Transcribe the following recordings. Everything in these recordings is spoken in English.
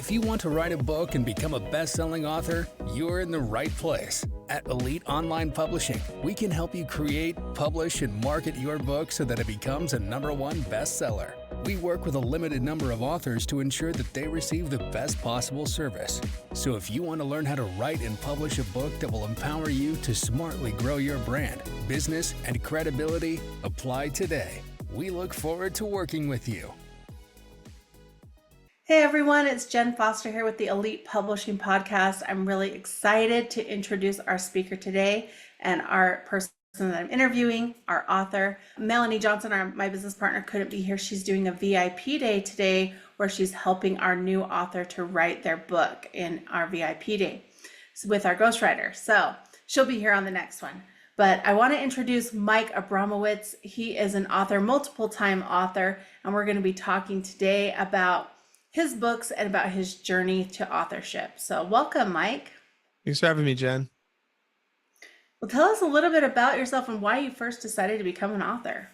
If you want to write a book and become a best-selling author, you're in the right place. At Elite Online Publishing, we can help you create, publish, and market your book so that it becomes a #1 bestseller. We work with a limited number of authors to ensure that they receive the best possible service. So if you want to learn how to write and publish a book that will empower you to smartly grow your brand, business, and credibility, apply today. We look forward to working with you. Hey everyone, it's Jenn Foster here with the Elite Publishing Podcast. I'm really excited to introduce our speaker today and our person that I'm interviewing, our author. Melanie Johnson, my business partner, couldn't be here. She's doing a VIP day today where she's helping our new author to write their book in our VIP day with our ghostwriter. So she'll be here on the next one. But I want to introduce Mike Abramowitz. He is an author, multiple time author, and we're going to be talking today about his books and about his journey to authorship. So welcome, Mike. Thanks for having me, Jen. Well, tell us a little bit about yourself and why you first decided to become an author.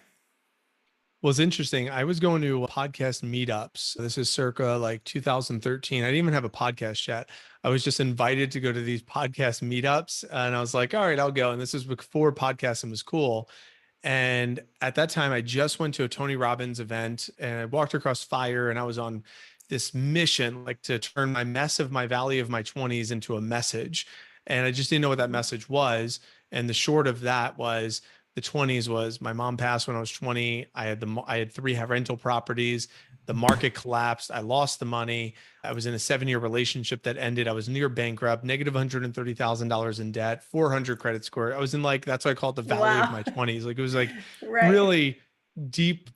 Well, it's interesting. I was going to podcast meetups. This is circa like 2013. I didn't even have a podcast yet. I was just invited to go to these podcast meetups and I was like, all right, I'll go. And this was before podcasting was cool. And at that time, I just went to a Tony Robbins event and I walked across fire and I was on this mission, like to turn my mess of my valley of my 20s into a message. And I just didn't know what that message was. And the short of that was the 20s was my mom passed when I was 20. I had 3 rental properties. The market collapsed. I lost the money. I was in a 7-year relationship that ended. I was near bankrupt, negative $130,000 in debt, 400 credit score. I was in that's why I call it the valley of my 20s. Like it was like really deep,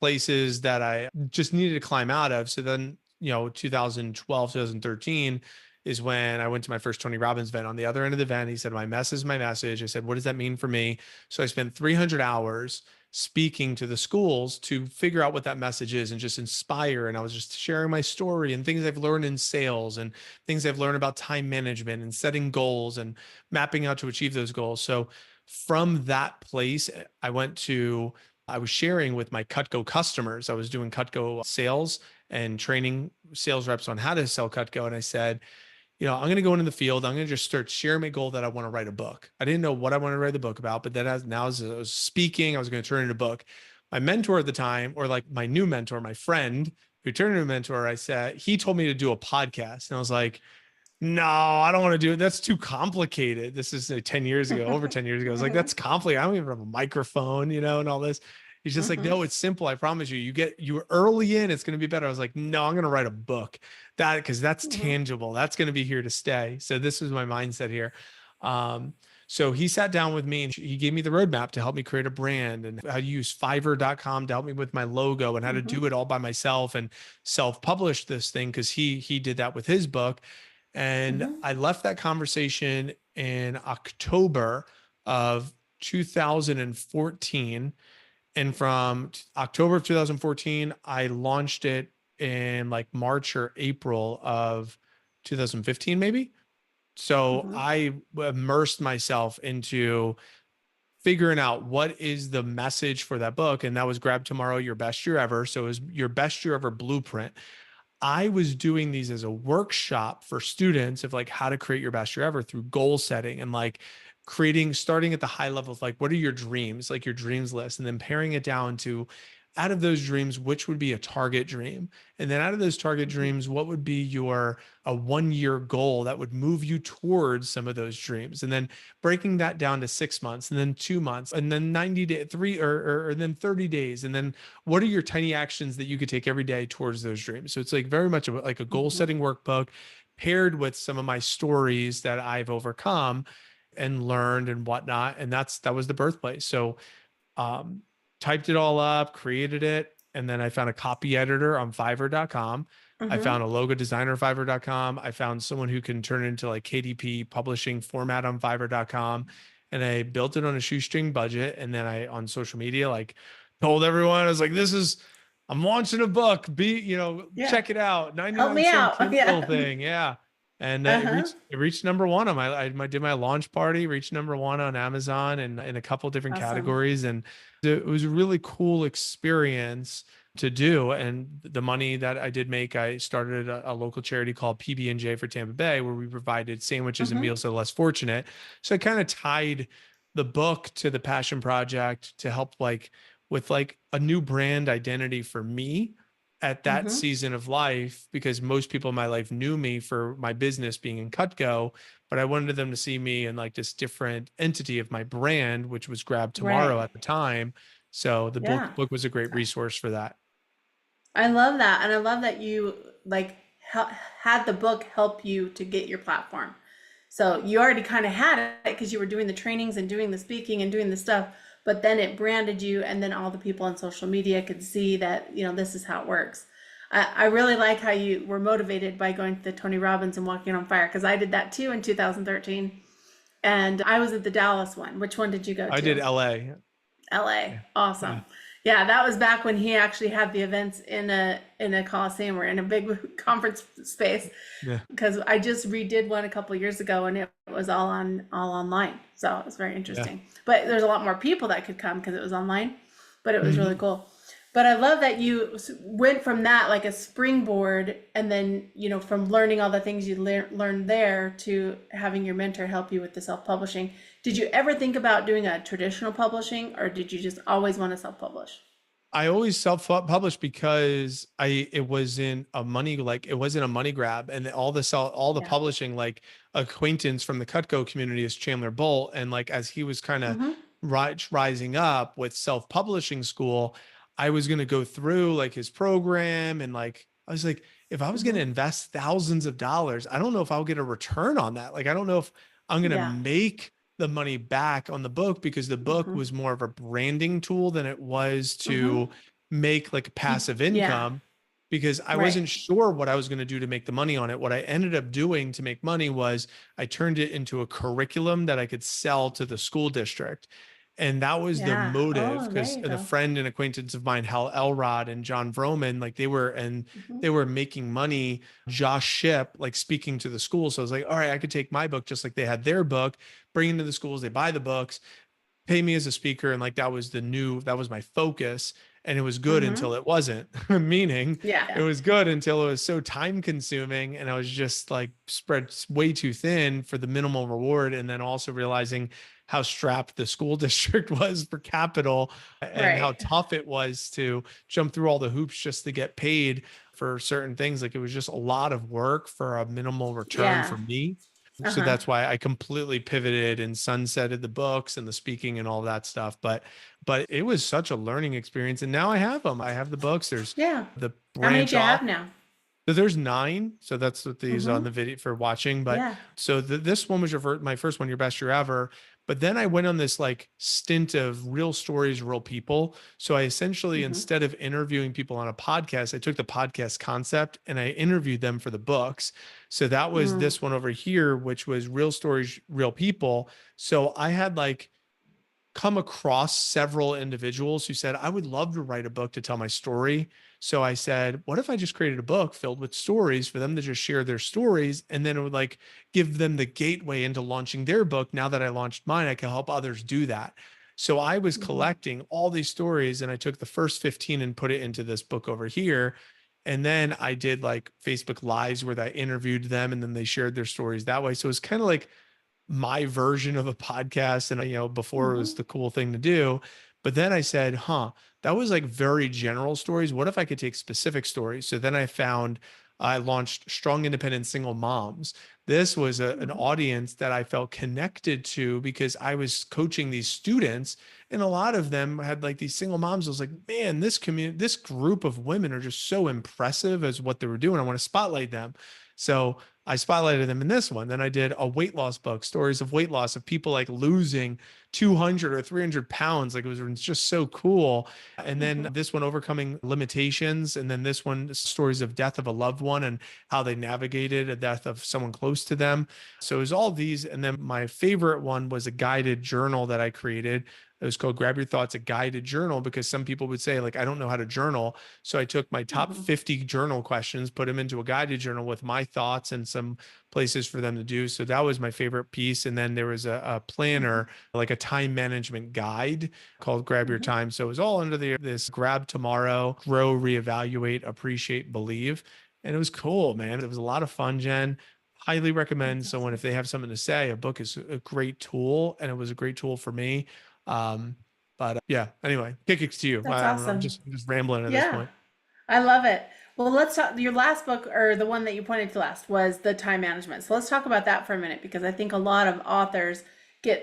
places that I just needed to climb out of. So then, 2012, 2013 is when I went to my first Tony Robbins event. On the other end of the event, he said, my mess is my message. I said, what does that mean for me? So I spent 300 hours speaking to the schools to figure out what that message is and just inspire. And I was just sharing my story and things I've learned in sales and things I've learned about time management and setting goals and mapping out to achieve those goals. So from that place, I was sharing with my Cutco customers. I was doing Cutco sales and training sales reps on how to sell Cutco. And I said, I'm going to go into the field. I'm going to just start sharing my goal that I want to write a book. I didn't know what I wanted to write the book about, but then as I was speaking, I was going to turn it into a book. My mentor at the time, or like my new mentor, my friend who turned into a mentor, he told me to do a podcast. And I was like, no, I don't want to do it. That's too complicated. This is 10 years ago, over 10 years ago. I was like, that's complicated. I don't even have a microphone, and all this. He's just like, no, it's simple. I promise you, you early in, it's going to be better. I was like, no, I'm going to write a book because that's tangible. That's going to be here to stay. So this was my mindset here. So he sat down with me and he gave me the roadmap to help me create a brand and how to use Fiverr.com to help me with my logo and how to do it all by myself and self-publish this thing. Cause he did that with his book. And I left that conversation in October of 2014. And from October of 2014, I launched it in March or April of 2015, maybe. So I immersed myself into figuring out what is the message for that book. And that was Grab Tomorrow, Your Best Year Ever. So it was Your Best Year Ever Blueprint. I was doing these as a workshop for students of how to create your best year ever through goal setting and starting at the high level of what are your dreams, your dreams list, and then paring it down to out of those dreams, which would be a target dream. And then out of those target dreams, what would be a 1-year goal that would move you towards some of those dreams? And then breaking that down to 6 months and then 2 months and then 90 days, or then 30 days. And then what are your tiny actions that you could take every day towards those dreams? So it's very much like a goal setting workbook paired with some of my stories that I've overcome and learned and whatnot. And that was the birthplace. So, typed it all up, created it. And then I found a copy editor on Fiverr.com. I found a logo designer on Fiverr.com. I found someone who can turn it into KDP publishing format on Fiverr.com. And I built it on a shoestring budget. And then on social media, told everyone, I was like, I'm launching a book. Check it out. 99 cent Kindle thing. Yeah. And it reached #1 on I did my launch party, reached #1 on Amazon and in a couple of different categories. And it was a really cool experience to do. And the money that I did make, I started a local charity called PB&J for Tampa Bay, where we provided sandwiches and Mm-hmm. meals to the less fortunate. So I kind of tied the book to the passion project to help with a new brand identity for me at that Mm-hmm. season of life, because most people in my life knew me for my business being in Cutco, but I wanted them to see me in this different entity of my brand, which was Grab Tomorrow Right. at the time. So the Yeah. book was a great resource for that. I love that. And I love that you like had the book help you to get your platform. So you already kind of had it because you were doing the trainings and doing the speaking and doing the stuff, but then it branded you, and then all the people on social media could see that, this is how it works. I really like how you were motivated by going to the Tony Robbins and walking on fire, because I did that too in 2013. And I was at the Dallas one. Which one did you go I did to? LA. LA. Yeah. Awesome. Yeah. Yeah, that was back when he actually had the events in a coliseum or in a big conference space. Yeah. Because I just redid one a couple years ago, and it was all online. So it was very Yeah. interesting. But there's a lot more people that could come because it was online. But it was really Mhm. cool. But I love that you went from that like a springboard, and then, from learning all the things you learned there to having your mentor help you with the self-publishing. Did you ever think about doing a traditional publishing, or did you just always want to self-publish? I always self-published because it wasn't a money grab, and all the Yeah. publishing, acquaintance from the Cutco community is Chandler Bolt, and as he was kind of Mm-hmm. rising up with self-publishing school, I was going to go through his program, and I was like, if I was going to Mm-hmm. invest thousands of dollars, I don't know if I'll get a return on that. I don't know if I'm going to Yeah. make the money back on the book, because the book Mm-hmm. was more of a branding tool than it was Mm-hmm. to make passive Yeah. income, because I Right. wasn't sure what I was going to do to make the money on it. What I ended up doing to make money was I turned it into a curriculum that I could sell to the school district. And that was the Yeah. motive, Oh, there because you a go. friend and acquaintance of mine, Hal Elrod and John Vroman, Mm-hmm. they were making money, Josh Ship, speaking to the schools. So I was like, all right, I could take my book just like they had their book, bring it to the schools, they buy the books, pay me as a speaker. And that was my focus. And it was good Mm-hmm. until it wasn't, meaning it Yeah. was good until it was so time consuming. And I was just spread way too thin for the minimal reward. And then also realizing how strapped the school district was for capital, and how Right. tough it was to jump through all the hoops just to get paid for certain things. It was just a lot of work for a minimal return Yeah. for me. So Uh-huh. that's why I completely pivoted and sunsetted the books and the speaking and all that stuff. But it was such a learning experience. And now I have them. I have the books. There's Yeah. the How many branch do you off. have now? So there's 9. So that's what these on Mm-hmm. the video for watching. But Yeah. so this one was my first one, Your Best Year Ever. But then I went on this stint of real stories, real people. So I essentially, Mm-hmm. instead of interviewing people on a podcast, I took the podcast concept and I interviewed them for the books. So that was Mm. this one over here, which was real stories, real people. So I had come across several individuals who said, I would love to write a book to tell my story. So I said, what if I just created a book filled with stories for them to just share their stories? And then it would give them the gateway into launching their book. Now that I launched mine, I can help others do that. So I was Mm-hmm. collecting all these stories, and I took the first 15 and put it into this book over here. And then I did Facebook Lives where I interviewed them, and then they shared their stories that way. So it's kind of my version of a podcast. And, before it Mm-hmm. was the cool thing to do. But then I said, that was very general stories. What if I could take specific stories? So then I launched Strong Independent Single Moms. This was an Mm-hmm. audience that I felt connected to, because I was coaching these students, and a lot of them had these single moms. I was like, man, this group of women are just so impressive as what they were doing. I want to spotlight them. So I spotlighted them in this one. Then I did a weight loss book, stories of weight loss, of people losing 200 or 300 pounds. It was just so cool. And then Mm-hmm. this one, overcoming limitations. And then this one, stories of death of a loved one and how they navigated a death of someone close to them. So it was all these. And then my favorite one was a guided journal that I created. It was called Grab Your Thoughts, a guided journal, because some people would say like, I don't know how to journal. So I took my top Mm-hmm. 50 journal questions, put them into a guided journal with my thoughts and some places for them to do. So that was my favorite piece. And then there was a planner, like a time management guide called Grab Your Mm-hmm. Time. So it was all under this grab tomorrow, grow, reevaluate, appreciate, believe. And it was cool, man. It was a lot of fun, Jen. Highly recommend That's someone, awesome. if they have something to say, a book is a great tool, and it was a great tool for me. Um, but yeah, anyway, kick it to you. That's I don't know. I'm awesome. just rambling at this Yeah. point. I love it. Well, let's talk. Your last book, or the one that you pointed to last, was the time management. So let's talk about that for a minute, because I think a lot of authors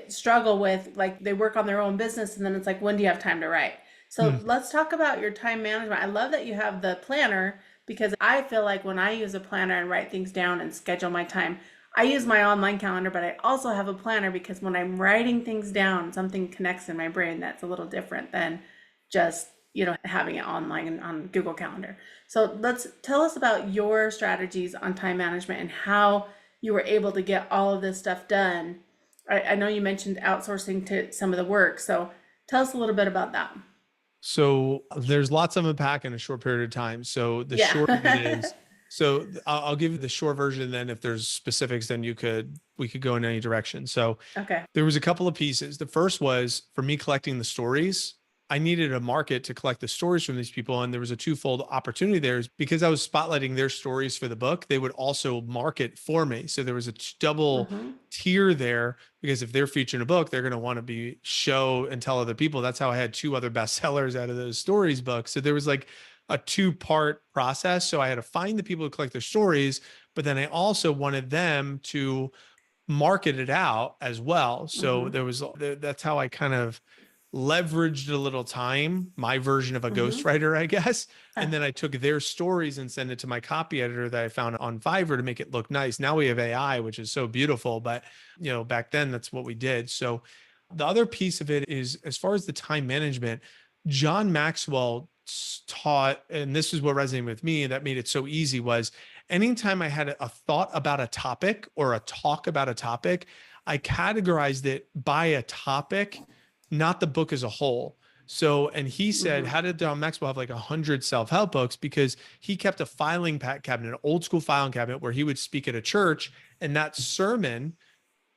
struggle with, like, they work on their own business and then it's like, when do you have time to write? So Hmm. let's talk about your time management. I love that you have the planner, because I feel like when I use a planner and write things down and schedule my time, I use my online calendar, but I also have a planner because when I'm writing things down, something connects in my brain that's a little different than just, having it online and on Google Calendar. So let's tell us about your strategies on time management and how you were able to get all of this stuff done. I know you mentioned outsourcing to some of the work. So tell us a little bit about that. So there's lots of unpack in a short period of time. So the short of it Yeah. is, so I'll give you the short version. Then if there's specifics, then we could go in any direction. So Okay. there was a couple of pieces. The first was for me collecting the stories. I needed a market to collect the stories from these people. And there was a twofold opportunity there, is because I was spotlighting their stories for the book, they would also market for me. So there was a double Mm-hmm. tier there, because if they're featuring a book, they're going to want to be show and tell other people. That's how I had two other bestsellers out of those stories books. So there was like a two-part process. So I had to find the people who collect their stories, but then I also wanted them to market it out as well. So Mm-hmm. that's how I kind of leveraged a little time, my version of a Mm-hmm. ghostwriter, I guess. And Ah, then I took their stories and sent it to my copy editor that I found on Fiverr to make it look nice. Now we have AI, which is so beautiful, but back then that's what we did. So the other piece of it is, as far as the time management, John Maxwell taught, and this is what resonated with me and that made it so easy, was anytime I had a thought about a topic or a talk about a topic, I categorized it by a topic, not the book as a whole. So, and he said, mm-hmm. how did John Maxwell have like 100 self-help books? Because he kept a filing cabinet, an old school filing cabinet, where he would speak at a church, and that sermon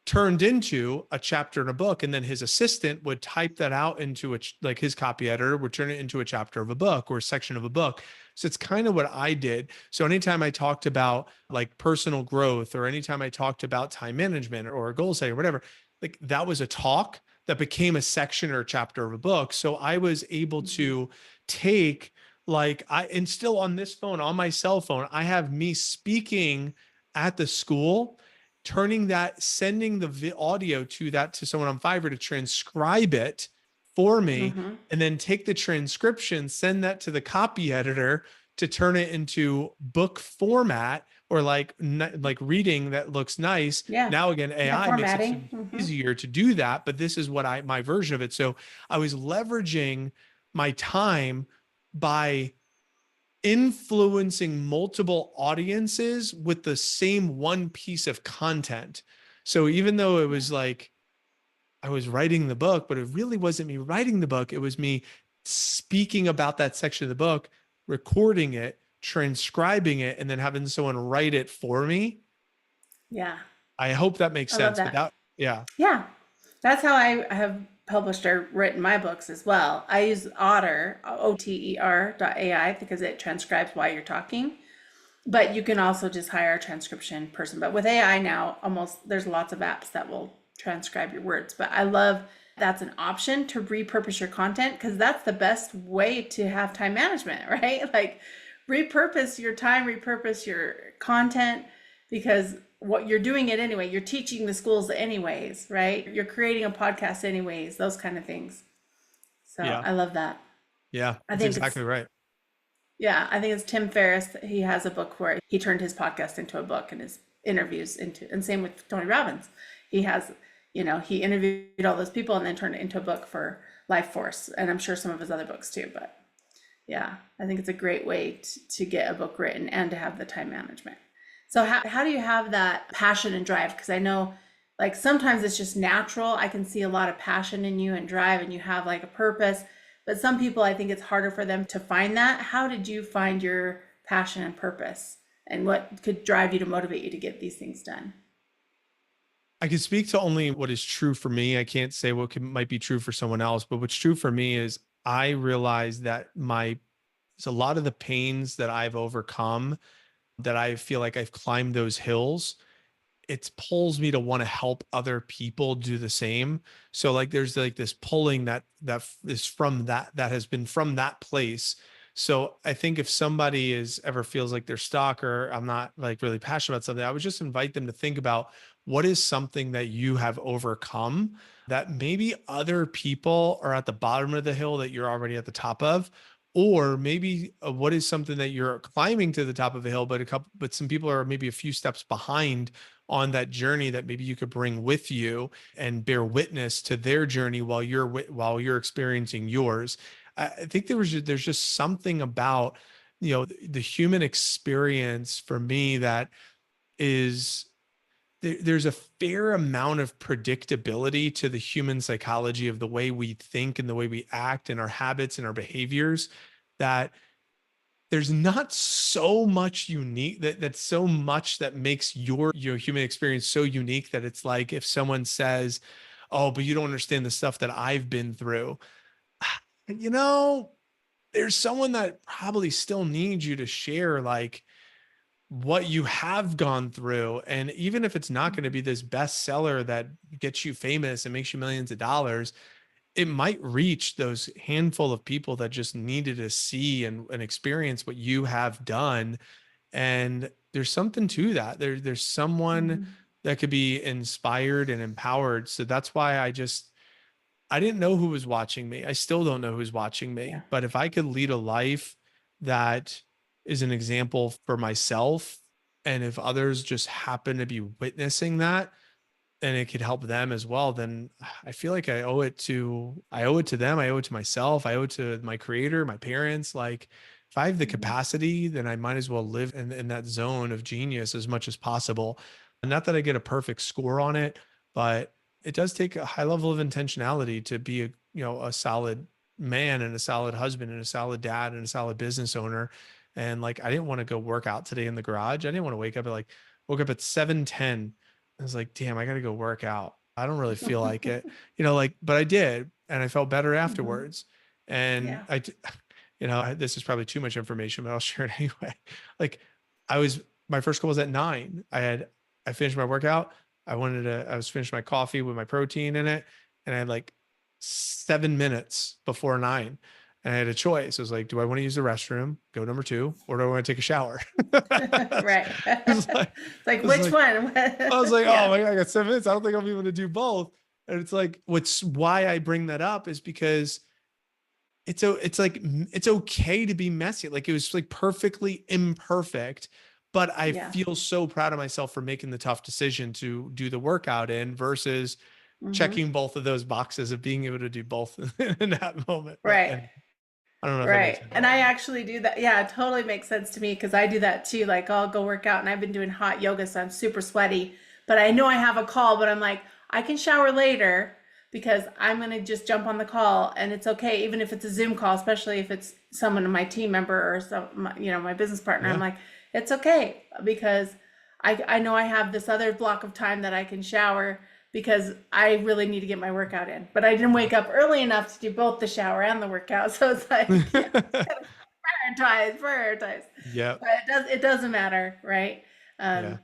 turned into a chapter in a book, and then his assistant would type that out into like his copy editor would turn it into a chapter of a book or a section of a book. So it's kind of what I did. So anytime I talked about like personal growth, or anytime I talked about time management or goal setting or whatever, like that was a talk that became a section or a chapter of a book. So I was able Mm-hmm. to take, and still on this phone, on my cell phone, I have me speaking at the school, sending the audio to someone on Fiverr to transcribe it for me, Mm-hmm. and then take the transcription, send that to the copy editor to turn it into book format, or like reading that looks nice. Yeah. Now again, Yeah. AI makes it so Formatting. much Mm-hmm. easier to do that, but this is what my version of it. So I was leveraging my time by influencing multiple audiences with the same one piece of content. So even though it Yeah. was like I was writing the book, but it really wasn't me writing the book, it was me speaking about that section of the book, recording it, transcribing it, and then having someone write it for me. Yeah. I hope that makes I love sense. But that. yeah. Yeah. That's how I have published or written my books as well. I use Otter, OTER.ai, because it transcribes while you're talking. But you can also just hire a transcription person. But with AI now, there's lots of apps that will transcribe your words. But I love that's an option to repurpose your content, because that's the best way to have time management, right? Like, repurpose your time, repurpose your content, because what you're doing it anyway, you're teaching the schools anyways, right? You're creating a podcast anyways, those kind of things. So Yeah. I love that. Yeah. I That's think it's exactly right. Yeah, I think it's Tim Ferriss. He has a book where he turned his podcast into a book and his interviews into, and same with Tony Robbins. He has, he interviewed all those people and then turned it into a book for Life Force. And I'm sure some of his other books too. But yeah, I think it's a great way to get a book written and to have the time management. So how do you have that passion and drive? Because I know, like sometimes it's just natural. I can see a lot of passion in you and drive, and you have like a purpose. But some people, I think it's harder for them to find that. How did you find your passion and purpose? And what could drive you to motivate you to get these things done? I can speak to only what is true for me. I can't say what might be true for someone else, but what's true for me is I realize that it's a lot of the pains that I've overcome, that I feel like I've climbed those hills, it pulls me to want to help other people do the same. So like there's like this pulling that is from that has been from that place. So I think if somebody is ever feels like they're stuck or I'm not like really passionate about something, I would just invite them to think about what is something that you have overcome that maybe other people are at the bottom of the hill that you're already at the top of. Or maybe what is something that you're climbing to the top of a hill, but some people are maybe a few steps behind on that journey that maybe you could bring with you and bear witness to their journey while you're experiencing yours. I think there's just something about, the human experience for me that is there's a fair amount of predictability to the human psychology of the way we think and the way we act and our habits and our behaviors, that there's not so much unique that's so much that makes your human experience so unique that it's like if someone says, "Oh, but you don't understand the stuff that I've been through." You know, there's someone that probably still needs you to share like what you have gone through. And even if it's not going to be this bestseller that gets you famous and makes you millions of dollars, it might reach those handful of people that just needed to see and experience what you have done. And there's something to that. There's someone Mhm. that could be inspired and empowered. So that's why I didn't know who was watching me. I still don't know who's watching me. Yeah. But if I could lead a life that is an example for myself, and if others just happen to be witnessing that, and it could help them as well, then I feel like I owe it to them. I owe it to myself. I owe it to my creator, my parents. Like if I have the Mhm. capacity, then I might as well live in that zone of genius as much as possible. And not that I get a perfect score on it, but it does take a high level of intentionality to be a solid man and a solid husband and a solid dad and a solid business owner. And like I didn't want to go work out today in the garage. I didn't want to woke up at 7:10. I was like, damn, I got to go work out. I don't really feel like it, but I did. And I felt better Mhm. afterwards. And Yeah. this is probably too much information, but I'll share it anyway. Like my first goal was at 9. I finished my workout. I was finishing my coffee with my protein in it. And I had like 7 minutes before 9. And I had a choice. I was like, do I want to use the restroom, go number 2, or do I want to take a shower? Right. It's like, It's like, it's which like, one? I was like, oh Yeah. my God, I got 7 minutes. I don't think I'll be able to do both. And it's like, why I bring that up is because it's okay to be messy. Like it was like perfectly imperfect, but I Yeah. feel so proud of myself for making the tough decision to do the workout in versus Hmm. checking both of those boxes of being able to do both in that moment. But Right. and I don't know if that makes Right. sense. And I actually do that. Yeah, it totally makes sense to me because I do that too. Like I'll go work out and I've been doing hot yoga, so I'm super sweaty. But I know I have a call, but I'm like, I can shower later because I'm gonna just jump on the call and it's okay, even if it's a Zoom call, especially if it's someone my team member or my business partner. I'm Yeah. like, it's okay because I know I have this other block of time that I can shower because I really need to get my workout in. But I didn't wake up early enough to do both the shower and the workout. So it's like, yeah, prioritize. Yeah. But it doesn't matter, right? Yeah. Um,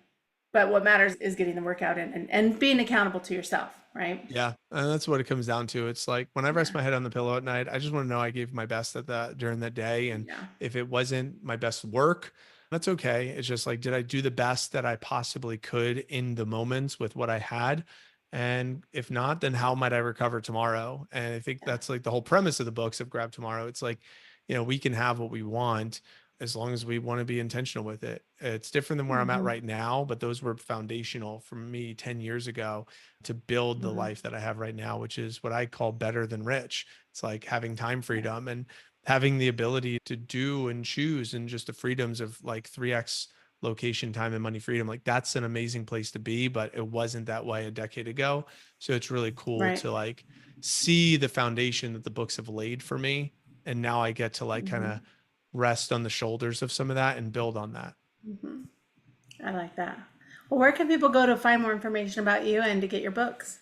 but what matters is getting the workout in and being accountable to yourself, right? Yeah. And that's what it comes down to. It's like when I rest Yeah. my head on the pillow at night, I just want to know I gave my best at that during that day. And Yeah. if it wasn't my best work, that's okay. It's just like, did I do the best that I possibly could in the moments with what I had? And if not, then how might I recover tomorrow? And I think Yeah. that's like the whole premise of the books of Grab Tomorrow. It's like, we can have what we want as long as we want to be intentional with it. It's different than where I'm at Hmm. right now, but those were foundational for me 10 years ago to build the Hmm. life that I have right now, which is what I call better than rich. It's like having time Yeah. freedom and having the ability to do and choose and just the freedoms of like 3x location, time, and money freedom. Like that's an amazing place to be, but it wasn't that way a decade ago. So it's really cool Right. to like see the foundation that the books have laid for me. And now I get to like kind Mm-hmm. of rest on the shoulders of some of that and build on that. Mm-hmm. I like that. Well, where can people go to find more information about you and to get your books?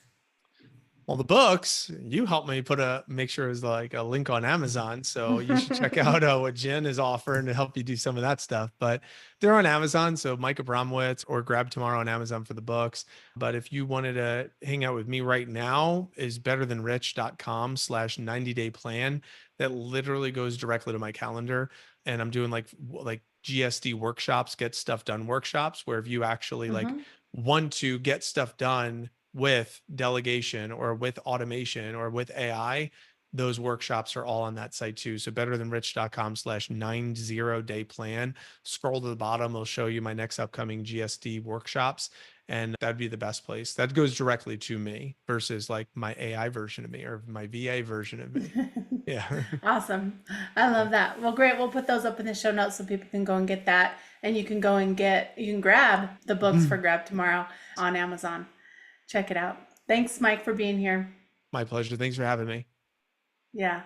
Well, the books, you helped me make sure it's like a link on Amazon. So you should check out what Jenn is offering to help you do some of that stuff. But they're on Amazon. So Mike Abramowitz or Grab Tomorrow on Amazon for the books. But if you wanted to hang out with me right now, is betterthanrich.com/90-day plan. That literally goes directly to my calendar. And I'm doing like GSD workshops, get stuff done workshops, where if you actually like Mm-hmm. want to get stuff done with delegation or with automation or with AI, those workshops are all on that site too. So betterthanrich.com/90-day plan. Scroll to the bottom, it'll show you my next upcoming GSD workshops. And that'd be the best place. That goes directly to me versus like my AI version of me or my VA version of me. Yeah. Awesome. I Yeah. love that. Well, great. We'll put those up in the show notes so people can go and get that. And you can go and you can grab the books for Grab Tomorrow on Amazon. Check it out. Thanks, Mike, for being here. My pleasure. Thanks for having me. Yeah.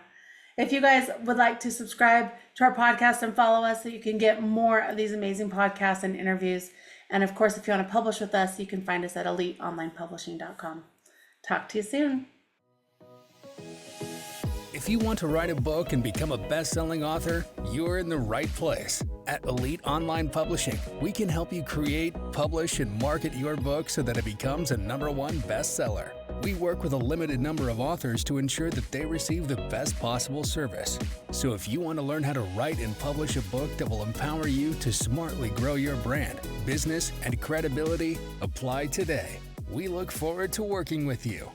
If you guys would like to subscribe to our podcast and follow us so you can get more of these amazing podcasts and interviews. And of course, if you want to publish with us, you can find us at eliteonlinepublishing.com. Talk to you soon. If you want to write a book and become a best-selling author, you're in the right place. At Elite Online Publishing, we can help you create, publish, and market your book so that it becomes a #1 bestseller. We work with a limited number of authors to ensure that they receive the best possible service. So if you want to learn how to write and publish a book that will empower you to smartly grow your brand, business, and credibility, apply today. We look forward to working with you.